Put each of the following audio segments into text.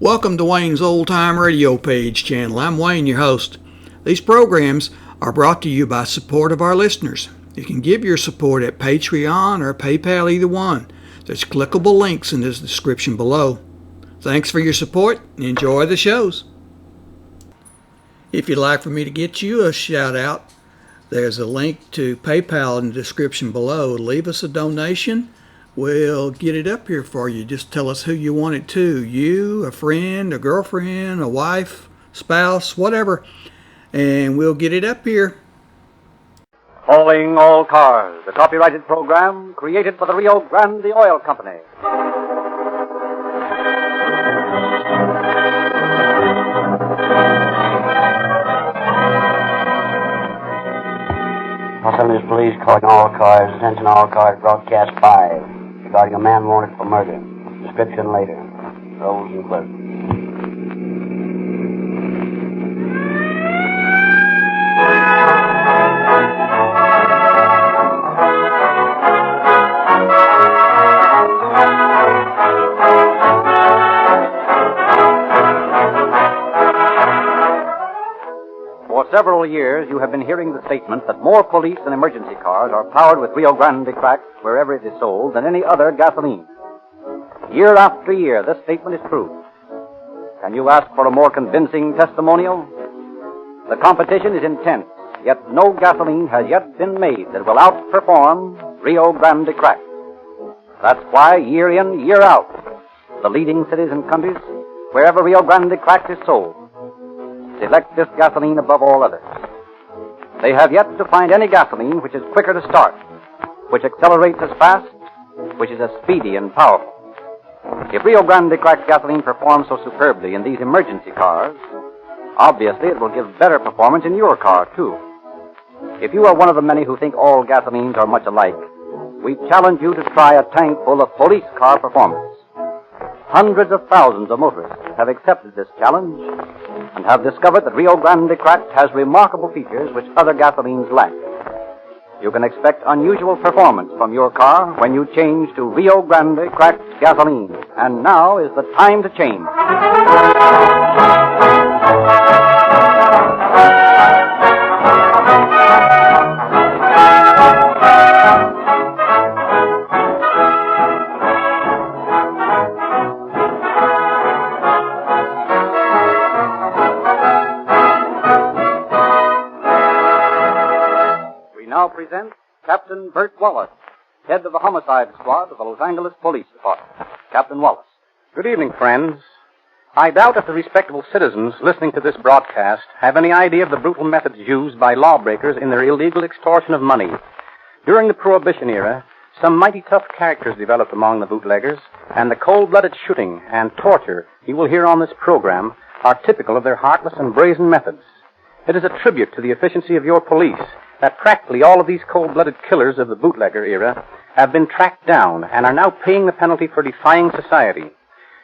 Welcome to Wayne's Old Time Radio Page channel. I'm Wayne, your host. These programs are brought to you by support of our listeners. You can give your support at Patreon or PayPal, either one. There's clickable links in the description below. Thanks for your support and enjoy the shows. If you'd like for me to get you a shout out, there's a link to PayPal in the description below. Leave us a donation. We'll get it up here for you. Just tell us who you want it to. You, a friend, a girlfriend, a wife, spouse, whatever. And we'll get it up here. Calling All Cars, a copyrighted program created for the Rio Grande Oil Company. Los Angeles Police calling all cars. Attention all cars, broadcast 5. Regarding a man wanted for murder. Description later. Rolls and clerk. For several years, you have been hearing the statement that more police and emergency cars are powered with Rio Grande crack wherever it is sold than any other gasoline. Year after year, this statement is true. Can you ask for a more convincing testimonial? The competition is intense, yet no gasoline has yet been made that will outperform Rio Grande crack. That's why, year in, year out, the leading cities and countries, wherever Rio Grande crack is sold, select this gasoline above all others. They have yet to find any gasoline which is quicker to start, which accelerates as fast, which is as speedy and powerful. If Rio Grande cracked gasoline performs so superbly in these emergency cars, obviously it will give better performance in your car, too. If you are one of the many who think all gasolines are much alike, we challenge you to try a tank full of police car performance. Hundreds of thousands of motorists have accepted this challenge and have discovered that Rio Grande cracked has remarkable features which other gasolines lack. You can expect unusual performance from your car when you change to Rio Grande cracked gasoline. And now is the time to change. Now present Captain Bert Wallace, head of the homicide squad of the Los Angeles Police Department. Captain Wallace. Good evening, friends. I doubt if the respectable citizens listening to this broadcast have any idea of the brutal methods used by lawbreakers in their illegal extortion of money. During the Prohibition era, some mighty tough characters developed among the bootleggers, and the cold-blooded shooting and torture you will hear on this program are typical of their heartless and brazen methods. It is a tribute to the efficiency of your police that practically all of these cold-blooded killers of the bootlegger era have been tracked down and are now paying the penalty for defying society.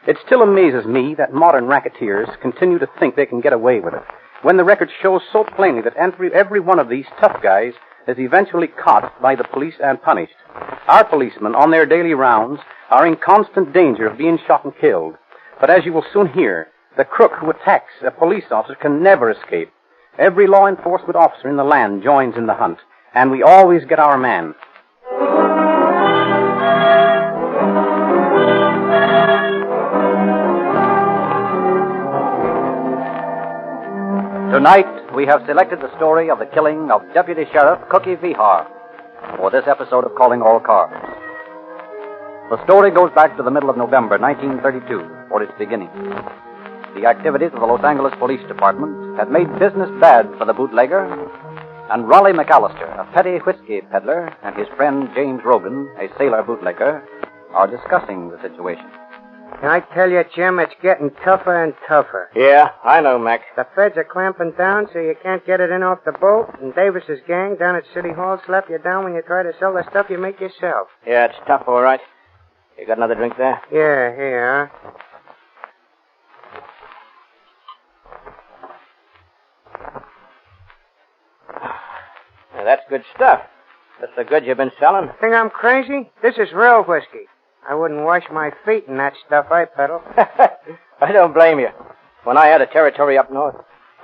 It still amazes me that modern racketeers continue to think they can get away with it, when the record shows so plainly that every one of these tough guys is eventually caught by the police and punished. Our policemen, on their daily rounds, are in constant danger of being shot and killed. But as you will soon hear, the crook who attacks a police officer can never escape. Every law enforcement officer in the land joins in the hunt, and we always get our man. Tonight, we have selected the story of the killing of Deputy Sheriff Cookie Vehar for this episode of Calling All Cars. The story goes back to the middle of November 1932 for its beginning. The activities of the Los Angeles Police Department had made business bad for the bootlegger, and Rolly McAllister, a petty whiskey peddler, and his friend James Rogan, a sailor bootlegger, are discussing the situation. Can I tell you, Jim, it's getting tougher and tougher. Yeah, I know, Mac. The feds are clamping down so you can't get it in off the boat, and Davis's gang down at City Hall slap you down when you try to sell the stuff you make yourself. Yeah, it's tough, all right. You got another drink there? Yeah, here. That's good stuff. That's the goods you've been selling. Think I'm crazy? This is real whiskey. I wouldn't wash my feet in that stuff I peddle. I don't blame you. When I had a territory up north,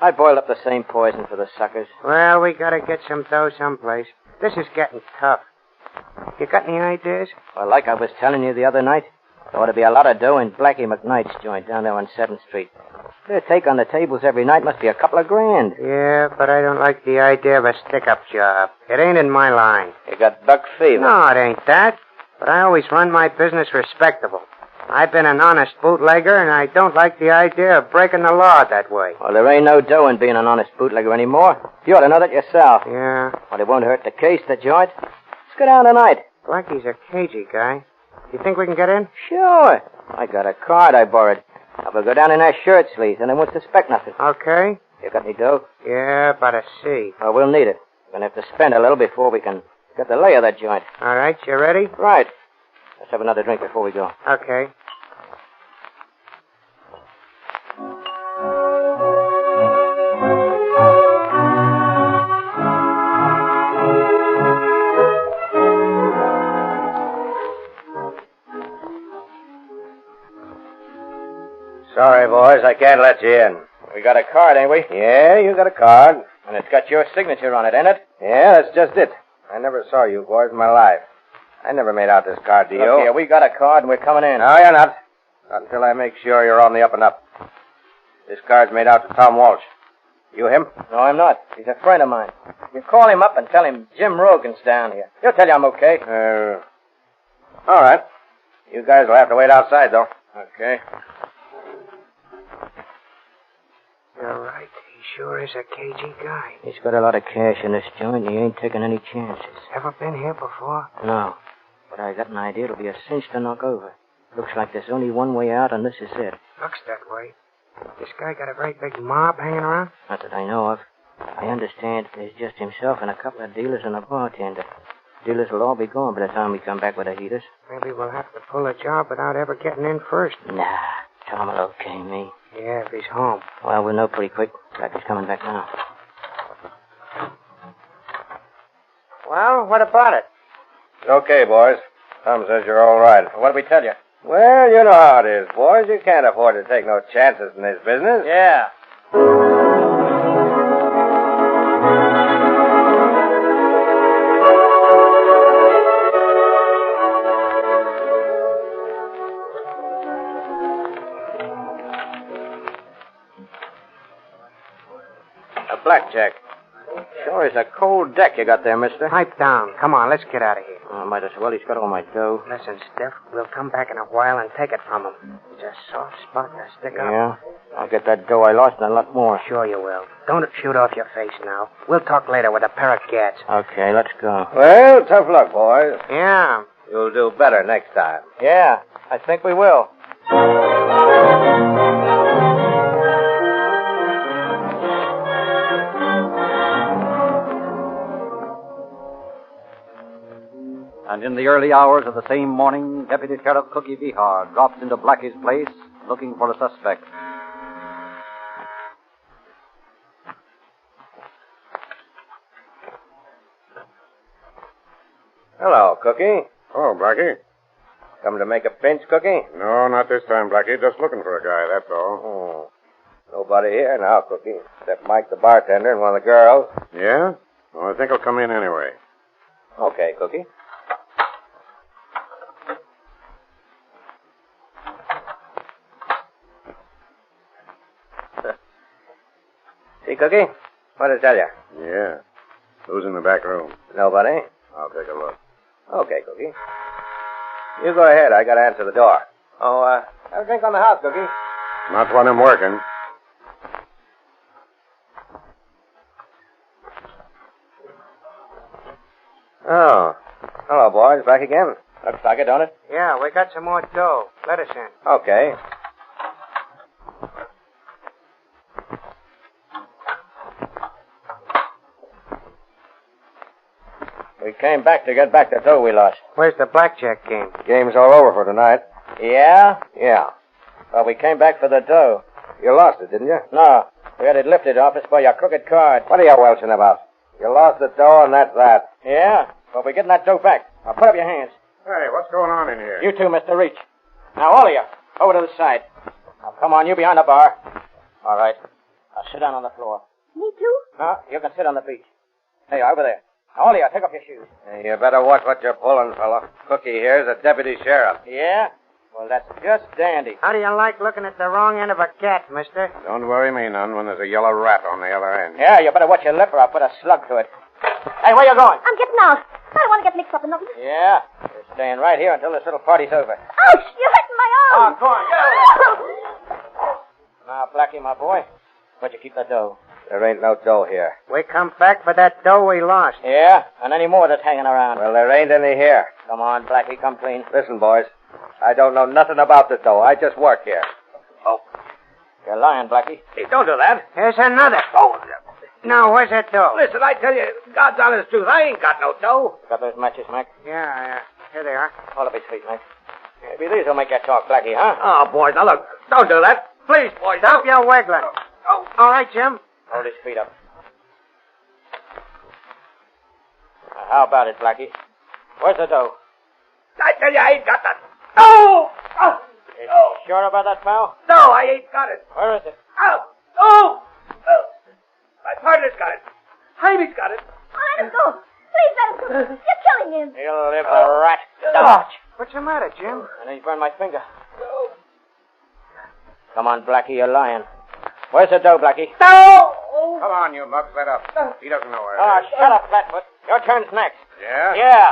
I boiled up the same poison for the suckers. Well, we gotta get some dough someplace. This is getting tough. You got any ideas? Well, like I was telling you the other night, there ought to be a lot of dough in Blackie McKnight's joint down there on 7th Street. Their take on the tables every night must be a couple of grand. Yeah, but I don't like the idea of a stick-up job. It ain't in my line. You got buck fever. No, it ain't that. But I always run my business respectable. I've been an honest bootlegger, and I don't like the idea of breaking the law that way. Well, there ain't no dough in being an honest bootlegger anymore. You ought to know that yourself. Yeah. Well, it won't hurt the case, the joint. Let's go down tonight. Blackie's a cagey guy. You think we can get in? Sure. I got a card I borrowed. I'll go down in our shirt sleeves, and they won't suspect nothing. Okay. You got any dough? Yeah, about a C. Well, we'll need it. We're going to have to spend a little before we can get the lay of that joint. All right, you ready? Right. Let's have another drink before we go. Okay. Sorry, boys, I can't let you in. We got a card, ain't we? Yeah, you got a card. And it's got your signature on it, ain't it? Yeah, that's just it. I never saw you boys in my life. I never made out this card to you. Look here, we got a card and we're coming in. No, you're not. Not until I make sure you're on the up and up. This card's made out to Tom Walsh. You him? No, I'm not. He's a friend of mine. You call him up and tell him Jim Rogan's down here. He'll tell you I'm okay. All right. You guys will have to wait outside, though. Okay. You're right. He sure is a cagey guy. He's got a lot of cash in this joint and he ain't taking any chances. Ever been here before? No. But I got an idea it'll be a cinch to knock over. Looks like there's only one way out and this is it. Looks that way. This guy got a very big mob hanging around? Not that I know of. I understand there's just himself and a couple of dealers and a bartender. Dealers will all be gone by the time we come back with the heaters. Maybe we'll have to pull a job without ever getting in first. Nah, Tom will okay me. Yeah, if he's home. Well, we'll know pretty quick. Blackie's coming back now. Well, what about it? Okay, boys. Tom says you're all right. What did we tell you? Well, you know how it is, boys. You can't afford to take no chances in this business. Yeah. A blackjack. Sure is a cold deck you got there, mister. Pipe down. Come on, let's get out of here. Oh, might as well. He's got all my dough. Listen, Stiff, we'll come back in a while and take it from him. It's a soft spot to stick up. Yeah? I'll get that dough I lost and a lot more. Sure you will. Don't shoot off your face now. We'll talk later with a pair of gats. Okay, let's go. Well, tough luck, boys. Yeah. You'll do better next time. Yeah, I think we will. And in the early hours of the same morning, Deputy Sheriff Cookie Vehar drops into Blackie's place looking for a suspect. Hello, Cookie. Oh, Blackie? Come to make a pinch, Cookie? No, not this time, Blackie. Just looking for a guy, that's all. Oh. Nobody here now, Cookie, except Mike the bartender and one of the girls. Yeah? Well, I think I'll come in anyway. Okay, Cookie. See, Cookie? What did I tell you? Yeah. Who's in the back room? Nobody. I'll take a look. Okay, Cookie. You go ahead. I gotta answer the door. Oh, have a drink on the house, Cookie. Not when I'm working. Oh. Hello, boys. Back again? Looks like it, don't it? Yeah, we got some more dough. Let us in. Okay. We came back to get back the dough we lost. Where's the blackjack game? Game's all over for tonight. Yeah? Yeah. Well, we came back for the dough. You lost it, didn't you? No, we had it lifted off us by your crooked card. What are you welching about? You lost the dough, and that's that. Yeah? Well, we're getting that dough back. Now, put up your hands. Hey, what's going on in here? You two, Mr. Reach. Now, all of you, over to the side. Now, Come on, you behind the bar. All right. Now sit down on the floor. Me too? No, you can sit on the beach. Hey, over there. Now, all of you, take off your shoes. Hey, you better watch what you're pulling, fella. Cookie here's a deputy sheriff. Yeah? Well, that's just dandy. How do you like looking at the wrong end of a cat, mister? Don't worry me none when there's a yellow rat on the other end. Yeah, you better watch your lip or I'll put a slug to it. Hey, where you going? I'm getting out. I don't want to get mixed up in nothing. Yeah, you're staying right here until this little party's over. Ouch! You're hurting my arm. Go on, get out. Now, Blackie, my boy, where'd you keep the dough? There ain't no dough here. We come back for that dough we lost. Yeah? And any more that's hanging around? Well, there ain't any here. Come on, Blackie, come clean. Listen, boys. I don't know nothing about the dough. I just work here. Oh. You're lying, Blackie. Hey, don't do that. Here's another. Oh, Now, where's that dough? listen, I tell you, God's honest truth, I ain't got no dough. Got those matches, Mac? Yeah. Here they are. Hold up his feet, Mac. Maybe these will make you talk, Blackie, huh? Oh, boys, now look, don't do that. Please, boys. Stop your wiggling. Oh. All right, Jim. Hold his feet up. Now, how about it, Blackie? Where's the dough? I tell you, I ain't got that. Oh! Oh! You Oh! sure about that, pal? No, I ain't got it. Where is it? Oh! Oh! Oh! My partner's got it. Jaime's got it. Oh, let him go. Please let him go. You're killing him. He'll live, the rat. Dodge. What's the matter, Jim? And he's burned my finger. Come on, Blackie, you're lying. Where's the dough, Blackie? No! Come on, you mugs, let up. He doesn't know where Ah, it is. shut up, Flatfoot. Your turn's next. Yeah? Yeah.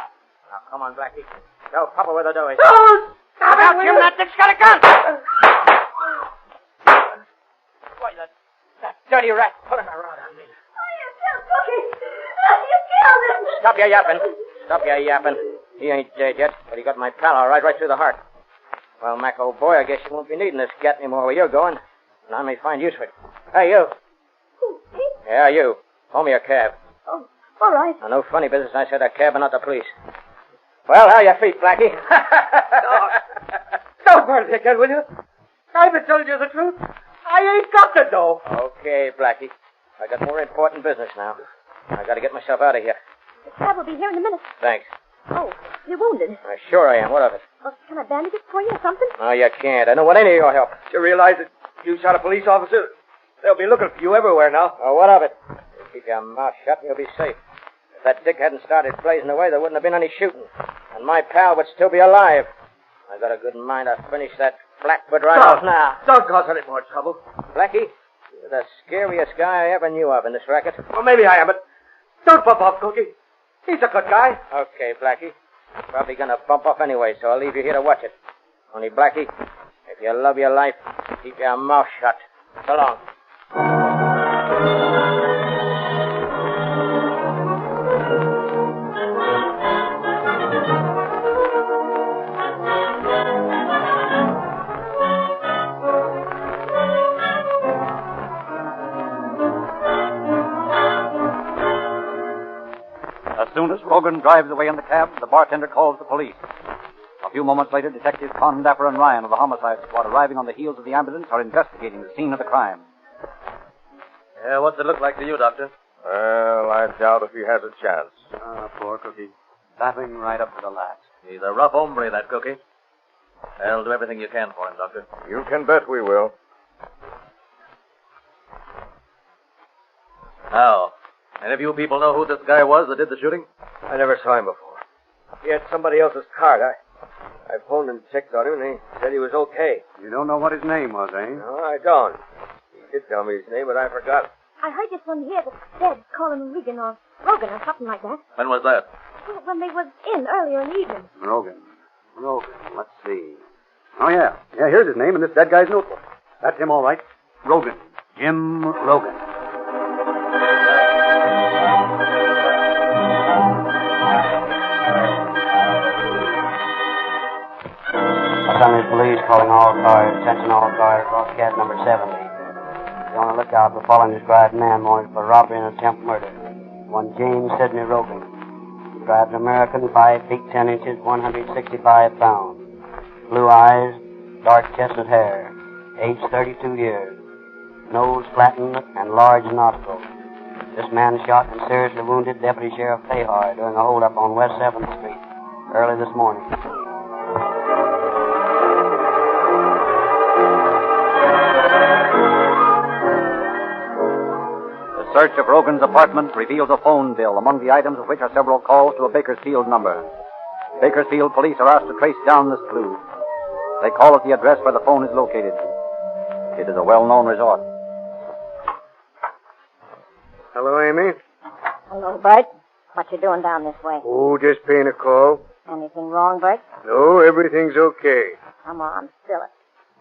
Now, come on, Blackie. Go, Papa, where the dough is. Oh! Stop out, Jim. That thing's got a gun. Why, that dirty rat pulling a rod on me. Oh, you killed Cookie. You killed him. Stop your yapping. Stop your yapping. He ain't dead yet, but he got my pal all right through the heart. Well, Mac, old boy, I guess you won't be needing this gat anymore where you're going. And I may find use for it. Hey, you. Who, me? Yeah, you. Call me a cab. Oh, all right. Now, no funny business. I said a cab and not the police. Well, how are your feet, Blackie? Don't burn me again, will you? I've been telling you the truth. I ain't got the dough. Okay, Blackie. I got more important business now. I got to get myself out of here. The cab will be here in a minute. Thanks. Oh, you're wounded. Sure I am. What of it? Oh, can I bandage it for you or something? No, you can't. I don't want any of your help. You realize that you shot a police officer? They'll be looking for you everywhere now. Oh, what of it? You keep your mouth shut and you'll be safe. If that dick hadn't started blazing away, there wouldn't have been any shooting. And my pal would still be alive. I got a good mind to finish that Flatfoot right off now. Don't cause any more trouble. Blackie, you're the scariest guy I ever knew of in this racket. Well, maybe I am, but don't bump off Cookie. He's a good guy. Okay, Blackie. Probably gonna bump off anyway, so I'll leave you here to watch it. Only, Blackie, if you love your life, keep your mouth shut. So long. As soon as Rogan drives away in the cab, the bartender calls the police. A few moments later, Detectives Con, Dapper, and Ryan of the homicide squad, arriving on the heels of the ambulance, are investigating the scene of the crime. Yeah, what's it look like to you, Doctor? Well, I doubt if he has a chance. Ah, poor Cookie. Battling right up to the last. He's a rough hombre, that Cookie. I'll do everything you can for him, Doctor. You can bet we will. Now, any of you people know who this guy was that did the shooting? I never saw him before. He had somebody else's card. I phoned and checked on him, and he said he was okay. You don't know what his name was, eh? No, I don't. He did tell me his name, but I forgot. I heard this one here that's dead. Call him Regan or Rogan or something like that. When was that? Well, when they was in earlier in the evening. Rogan. Let's see. Oh, yeah. Yeah, here's his name in this dead guy's notebook. That's him, all right. Rogan. Jim Rogan. Los Angeles Police calling all cars. Attention all cars. Broadcast number 70. Be on the lookout for following described man wanted for robbery and attempt murder. One James Sidney Rogan. Described American, 5 feet 10 inches, 165 pounds. Blue eyes, dark chestnut hair. Age 32 years. Nose flattened and large nostrils. This man shot and seriously wounded Deputy Sheriff Vehar during a holdup on West 7th Street early this morning. The search of Rogan's apartment reveals a phone bill, among the items of which are several calls to a Bakersfield number. Bakersfield police are asked to trace down this clue. They call at the address where the phone is located. It is a well-known resort. Hello, Amy. Hello, Bert. What you doing down this way? Oh, just paying a call. Anything wrong, Bert? No, everything's okay. Come on, spill it.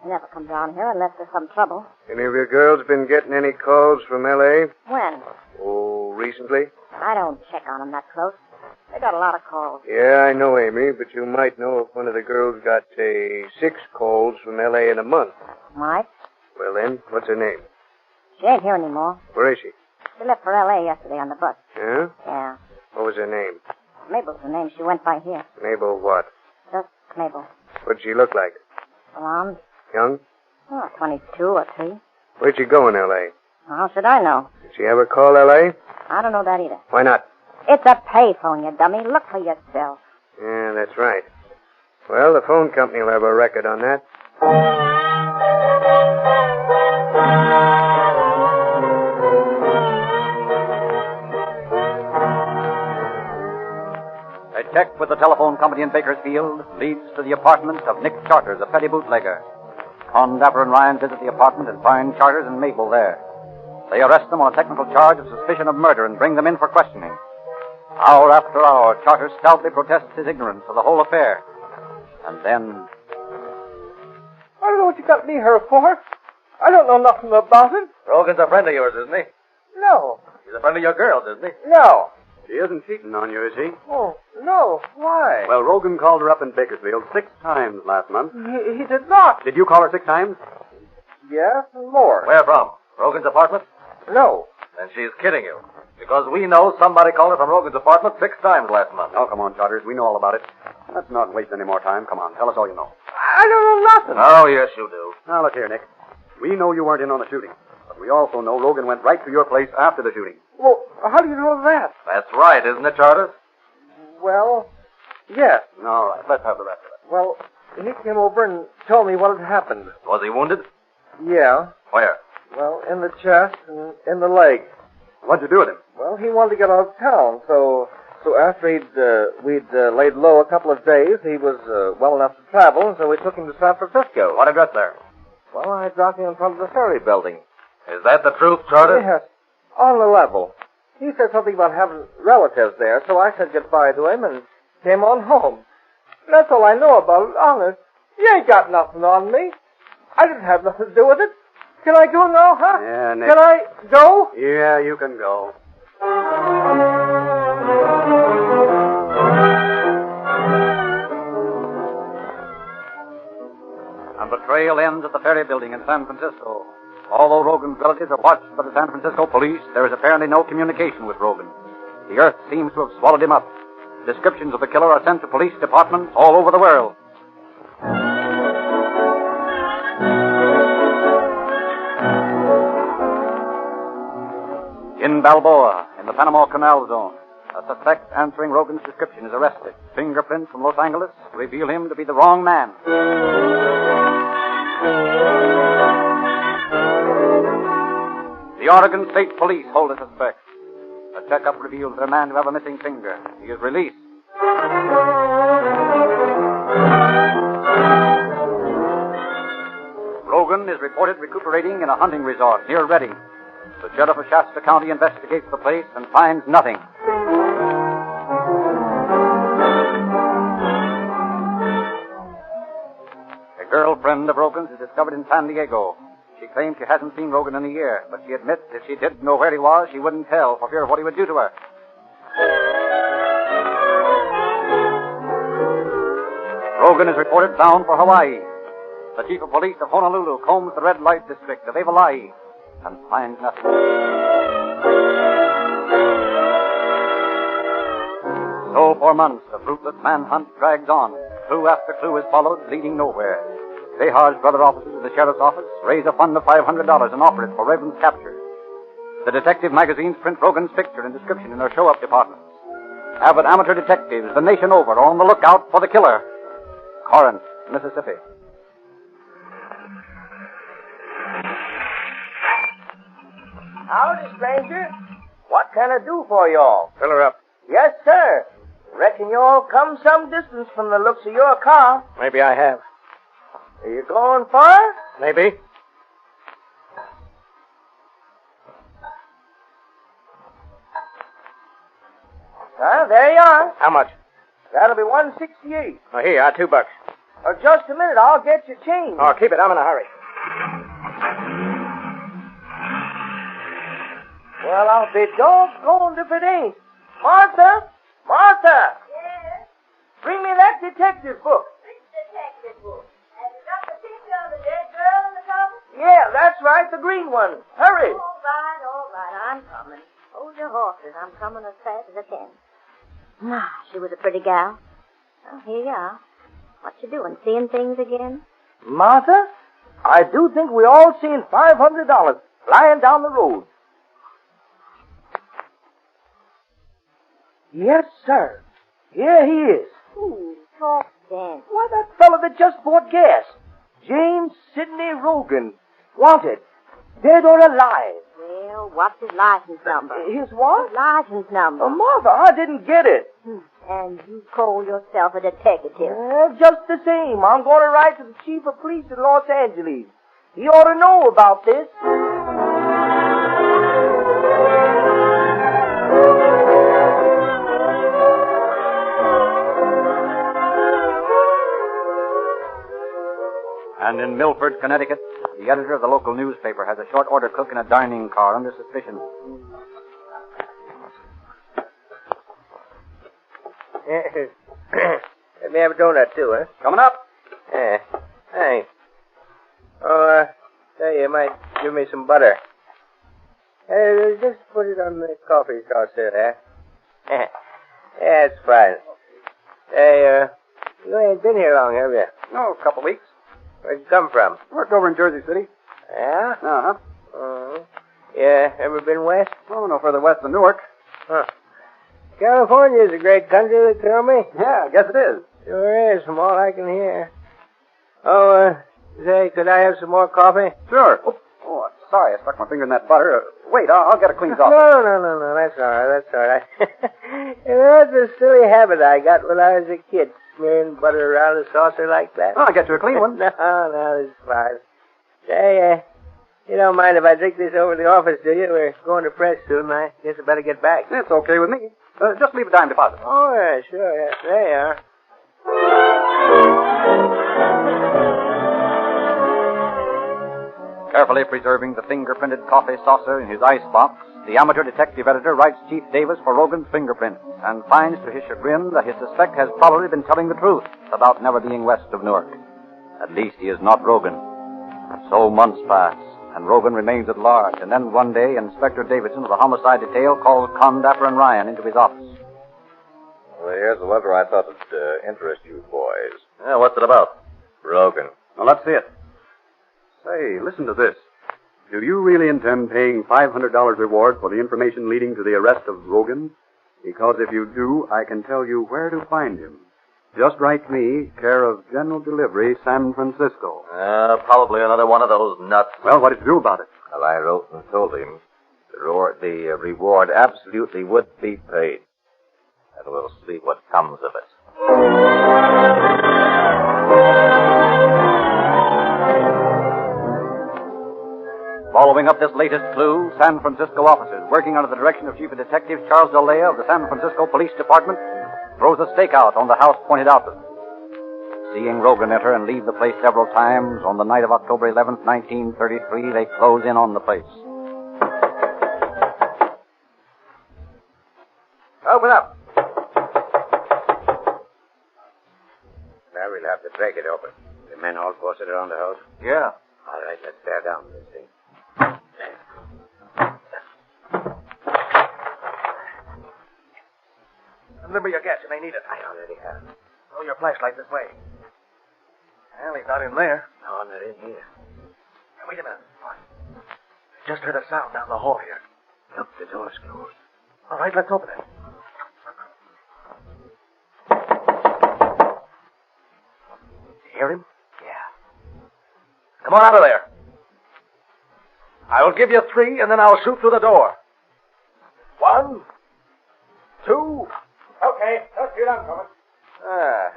You never come down here unless there's some trouble. Any of your girls been getting any calls from L.A.? When? Oh, recently? I don't check on them that close. They got a lot of calls. Yeah, I know, Amy, but you might know if one of the girls got, say, 6 calls from L.A. in a month. Might. Well, then, what's her name? She ain't here anymore. Where is she? She left for L.A. yesterday on the bus. Yeah? Yeah. What was her name? Mabel's the name she went by here. Mabel what? Just Mabel. What'd she look like? Blonde. Young? Oh, 22 or 3. Where'd she go in L.A.? How should I know? Did she ever call L.A.? I don't know that either. Why not? It's a payphone, you dummy. Look for yourself. Yeah, that's right. Well, the phone company will have a record on that. A check with the telephone company in Bakersfield leads to the apartment of Nick Charters, a petty bootlegger. Con Dapper and Ryan visit the apartment and find Charters and Mabel there. They arrest them on a technical charge of suspicion of murder and bring them in for questioning. Hour after hour, Charters stoutly protests his ignorance of the whole affair. And then... I don't know what you got me here for. I don't know nothing about it. Rogan's a friend of yours, isn't he? No. He's a friend of your girls, isn't he? No. She isn't cheating on you, is she? Oh, no. Why? Well, Rogan called her up in Bakersfield 6 times last month. He did not. Did you call her 6 times? Yes, and more. Where from? Rogan's apartment? No. Then she's kidding you. Because we know somebody called her from Rogan's apartment 6 times last month. Oh, come on, Charters. We know all about it. Let's not waste any more time. Come on, tell us all you know. I don't know nothing. Oh, yes, you do. Now, look here, Nick. We know you weren't in on the shooting. But we also know Rogan went right to your place after the shooting. Well, how do you know that? That's right, isn't it, Charters? Well, yes. All right, let's have the rest of it. Well, he came over and told me what had happened. Was he wounded? Yeah. Where? Well, in the chest and in the leg. What'd you do with him? Well, he wanted to get out of town, so after we'd laid low a couple of days, he was well enough to travel, and so we took him to San Francisco. What address there? Well, I dropped him in front of the ferry building. Is that the truth, Charters? Yes, on the level. He said something about having relatives there, so I said goodbye to him and came on home. That's all I know about it, honest. You ain't got nothing on me. I didn't have nothing to do with it. Can I go now, huh? Yeah, Nick. Can I go? Yeah, you can go. And the trail ends at the ferry building in San Francisco. Although Rogan's relatives are watched by the San Francisco police, there is apparently no communication with Rogan. The earth seems to have swallowed him up. Descriptions of the killer are sent to police departments all over the world. In Balboa, in the Panama Canal Zone, a suspect answering Rogan's description is arrested. Fingerprints from Los Angeles reveal him to be the wrong man. The Oregon State Police hold a suspect. A checkup reveals their man to have a missing finger. He is released. Rogan is reported recuperating in a hunting resort near Redding. The sheriff of Shasta County investigates the place and finds nothing. A girlfriend of Rogan's is discovered in San Diego. She claims she hasn't seen Rogan in a year, but she admits if she didn't know where he was, she wouldn't tell for fear of what he would do to her. Rogan is reported bound for Hawaii. The chief of police of Honolulu combs the red light district of Evalai and finds nothing. So for months, the fruitless manhunt drags on. Clue after clue is followed, leading nowhere. Vehar's brother officers of the sheriff's office raise a fund of $500 and offer it for Rogan's capture. The detective magazines print Rogan's picture and description in their show-up departments. Avid amateur detectives the nation over are on the lookout for the killer. Corinth, Mississippi. Howdy, stranger. What can I do for y'all? Fill her up. Yes, sir. Reckon y'all come some distance from the looks of your car. Maybe I have. Are you going far? Maybe. There you are. How much? That'll be $168. Oh, here, $2. Just a minute, I'll get your change. Oh, keep it. I'm in a hurry. Well, I'll be doggone if it ain't. Martha! Martha! Yes? Bring me that detective book. Which detective book? Have you got the picture of the dead girl in the cover? Yeah, that's right, the green one. Hurry. All right, I'm coming. Hold your horses. I'm coming as fast as I can. Ah, she was a pretty gal. Well, here you are. What you doing? Seeing things again? Martha, I do think we all seen $500 flying down the road. Yes, sir. Here he is. Ooh, talk then. Why, that fellow that just bought gas. James Sidney Rogan. Wanted. Dead or alive. Well, what's his license number? His what? His license number. Oh, Martha, I didn't get it. And you call yourself a detective. Well, just the same, I'm going to write to the chief of police in Los Angeles. He ought to know about this. And in Milford, Connecticut, the editor of the local newspaper has a short order cook in a dining car under suspicion. Let me have a donut, too, huh? Coming up. Yeah. Thanks. Oh, say, you might give me some butter. Just put it on the coffee saucer there. Yeah, it's fine. Hey, you ain't been here long, have you? Oh, a couple weeks. Where'd you come from? Worked over in Jersey City. Yeah? Uh-huh. Yeah, ever been west? Oh, no further west than Newark. Huh. California's a great country, they tell me. Yeah, I guess it is. Sure is, from all I can hear. Oh, say, could I have some more coffee? Sure. Oh, sorry, I stuck my finger in that butter. Wait, I'll get it cleaned off. No, that's all right. You know, it's a silly habit I got when I was a kid, smearing butter around a saucer like that. Oh, I'll get you a clean one. No, this is fine. Say, you don't mind if I drink this over to the office, do you? We're going to press soon. I guess I better get back. It's okay with me. Just leave a dime deposit. Oh, yeah, sure. Yeah. There you are. Carefully preserving the finger-printed coffee saucer in his icebox, the amateur detective editor writes Chief Davis for Rogan's fingerprint and finds to his chagrin that his suspect has probably been telling the truth about never being west of Newark. At least he is not Rogan. So months pass, and Rogan remains at large, and then one day Inspector Davidson of the homicide detail calls Condapper and Ryan into his office. Well, here's the letter I thought would interest you boys. Yeah, what's it about? Rogan. Well, let's see it. Say, listen to this. Do you really intend paying $500 reward for the information leading to the arrest of Rogan? Because if you do, I can tell you where to find him. Just write me, care of General Delivery, San Francisco. Probably another one of those nuts. Well, what did you do about it? Well, I wrote and told him the reward absolutely would be paid. And we'll see what comes of it. Following up this latest clue, San Francisco officers, working under the direction of Chief of Detective Charles Delea of the San Francisco Police Department, throws a stakeout on the house pointed out to them. Seeing Rogan enter and leave the place several times, on the night of October 11th, 1933, they close in on the place. Open up. Now we'll have to break it open. The men all posted around the house? Yeah. All right, let's tear down this thing. Remember your gas. You may need it. I already have. Throw your flashlight this way. Well, he's not in there. No, not in here. Now, wait a minute. Just heard a sound down the hall here. Look, the door's closed. All right, let's open it. You hear him? Yeah. Come on out of there. I will give you 3, and then I'll shoot through the door. 1, 2. Okay, don't shoot, I'm coming.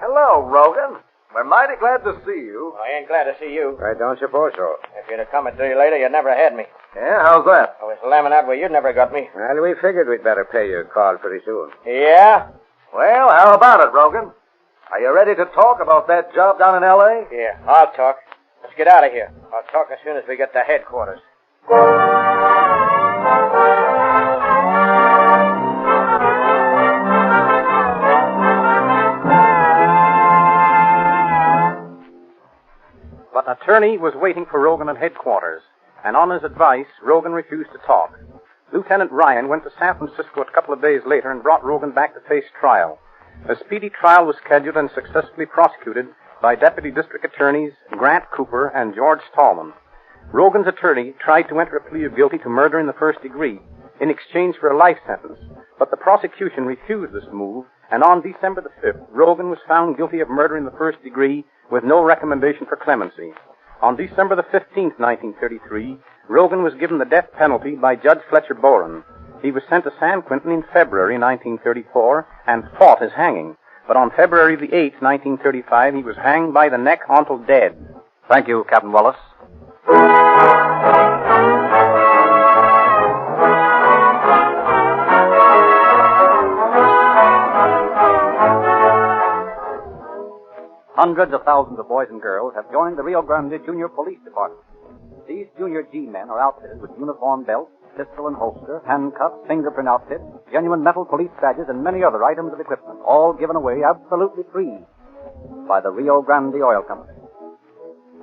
Hello, Rogan. We're mighty glad to see you. I ain't glad to see you. I don't suppose so. If you'd have come a day later, you'd never had me. Yeah, how's that? I was lambing out where you'd never got me. Well, we figured we'd better pay your call pretty soon. Yeah? Well, how about it, Rogan? Are you ready to talk about that job down in L.A.? Yeah, I'll talk. Let's get out of here. I'll talk as soon as we get to headquarters. But an attorney was waiting for Rogan at headquarters, and on his advice, Rogan refused to talk. Lieutenant Ryan went to San Francisco a couple of days later and brought Rogan back to face trial. A speedy trial was scheduled and successfully prosecuted by Deputy District Attorneys Grant Cooper and George Stallman. Rogan's attorney tried to enter a plea of guilty to murder in the first degree in exchange for a life sentence, but the prosecution refused this move, and on December the 5th, Rogan was found guilty of murder in the first degree with no recommendation for clemency. On December the 15th, 1933, Rogan was given the death penalty by Judge Fletcher Boren. He was sent to San Quentin in February 1934 and fought his hanging. But on February the 8th, 1935, he was hanged by the neck until dead. Thank you, Captain Wallace. Hundreds of thousands of boys and girls have joined the Rio Grande Junior Police Department. These Junior G-men are outfitted with uniform belts, pistol and holster, handcuffs, fingerprint outfits, genuine metal police badges, and many other items of equipment, all given away absolutely free by the Rio Grande Oil Company.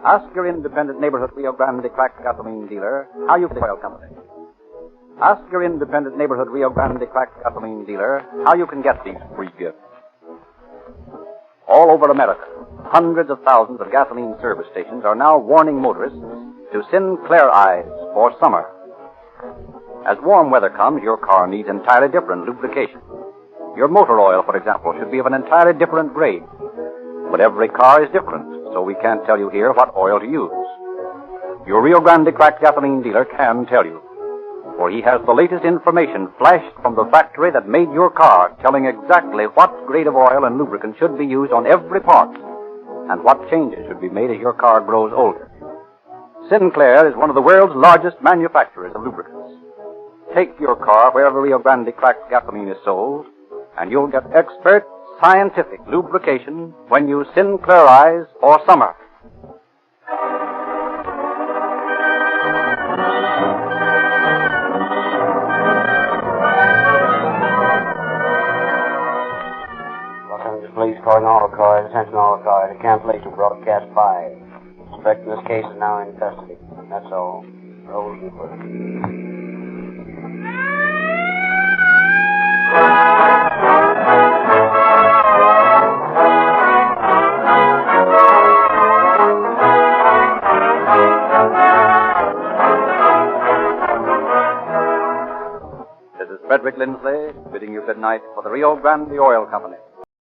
Ask your independent neighborhood Rio Grande cracked gasoline dealer how you can oil company. Ask your independent neighborhood Rio Grande cracked gasoline dealer how you can get these free gifts. All over America, hundreds of thousands of gasoline service stations are now warning motorists to Sinclair Eyes for summer. As warm weather comes, your car needs entirely different lubrication. Your motor oil, for example, should be of an entirely different grade. But every car is different, so we can't tell you here what oil to use. Your Rio Grande cracked gasoline dealer can tell you, for he has the latest information flashed from the factory that made your car, telling exactly what grade of oil and lubricant should be used on every part, and what changes should be made as your car grows older. Sinclair is one of the world's largest manufacturers of lubricants. Take your car wherever Rio Grande cracked gasoline is sold, and you'll get expert, scientific lubrication when you Sinclair Eyes for summer. Los Angeles Police calling all cars. Attention all cars. A cancellation broadcast 5. Suspect in this case is now in custody. That's all. Roll and quit. This is Frederick Lindsley bidding you good night for the Rio Grande Oil Company.